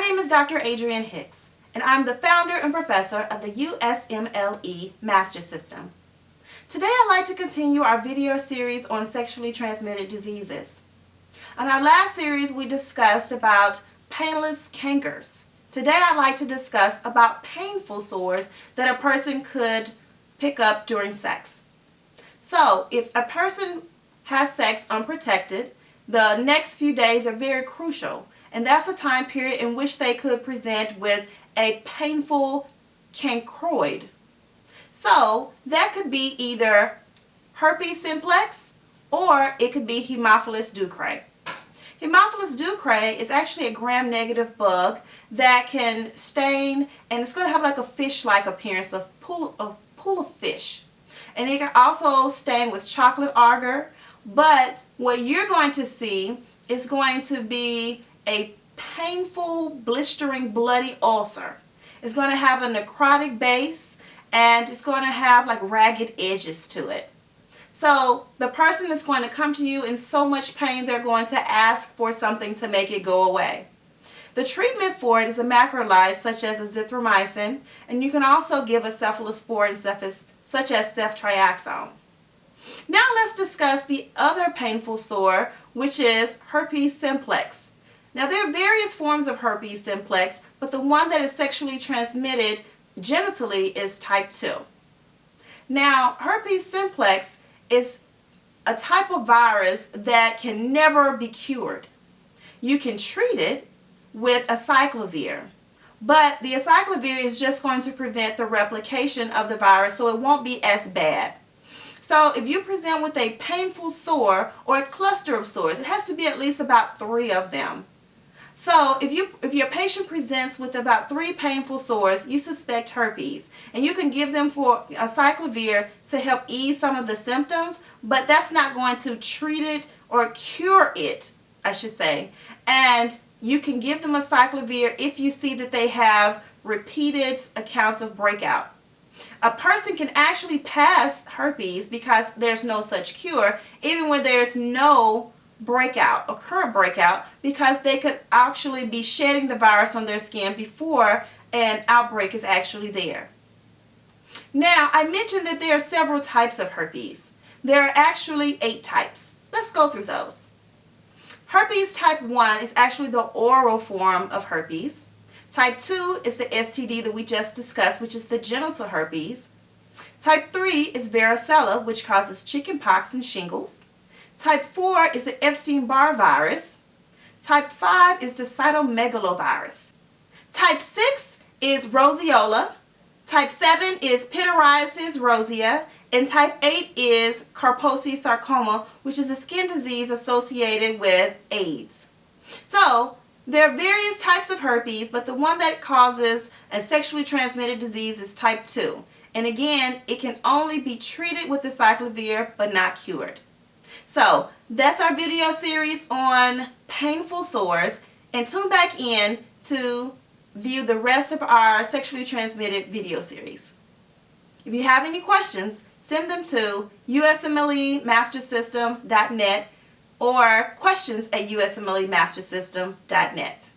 name is Dr. Adrienne Hicks, and I'm the founder and professor of the USMLE Master System. Today I'd like to continue our video series on sexually transmitted diseases. On our last series we discussed about painless cankers. Today I'd like to discuss about painful sores that a person could pick up during sex. So if a person has sex unprotected, the next few days are very crucial, and that's a time period in which they could present with a painful chancroid. So that could be either Herpes Simplex or it could be Hemophilus ducreyi. Hemophilus ducreyi is actually a gram-negative bug that can stain, and it's going to have like a fish-like appearance, a pool of fish. And it can also stain with chocolate agar, but what you're going to see is going to be a painful, blistering, bloody ulcer. It's going to have a necrotic base, and it's going to have like ragged edges to it. So the person is going to come to you in so much pain they're going to ask for something to make it go away. The treatment for it is a macrolide such as azithromycin, and you can also give a cephalosporin such as ceftriaxone. Now let's discuss the other painful sore, which is herpes simplex. Now there are various forms of herpes simplex, but the one that is sexually transmitted genitally is type 2. Now herpes simplex is a type of virus that can never be cured. You can treat it with acyclovir, but the acyclovir is just going to prevent the replication of the virus, so it won't be as bad. So if you present with a painful sore or a cluster of sores, it has to be at least about 3 of them. So if your patient presents with about 3 painful sores, you suspect herpes, and you can give them for acyclovir to help ease some of the symptoms, but that's not going to treat it or cure it, I should say. And you can give them acyclovir if you see that they have repeated accounts of breakout. A person can actually pass herpes because there's no such cure, even when there's no current breakout, because they could actually be shedding the virus on their skin before an outbreak is actually there. Now, I mentioned that there are several types of herpes. There are actually 8 types. Let's go through those. Herpes type 1 is actually the oral form of herpes. Type 2 is the STD that we just discussed, which is the genital herpes. Type 3 is varicella, which causes chickenpox and shingles. Type 4 is the Epstein-Barr virus. Type 5 is the cytomegalovirus. Type 6 is roseola. Type 7 is pityriasis rosea. And type 8 is Kaposi sarcoma, which is a skin disease associated with AIDS. So there are various types of herpes, but the one that causes a sexually transmitted disease is type 2. And again, it can only be treated with acyclovir, but not cured. So that's our video series on painful sores, and tune back in to view the rest of our sexually transmitted video series. If you have any questions, send them to usmlemastersystem.net or questions@usmlemastersystem.net.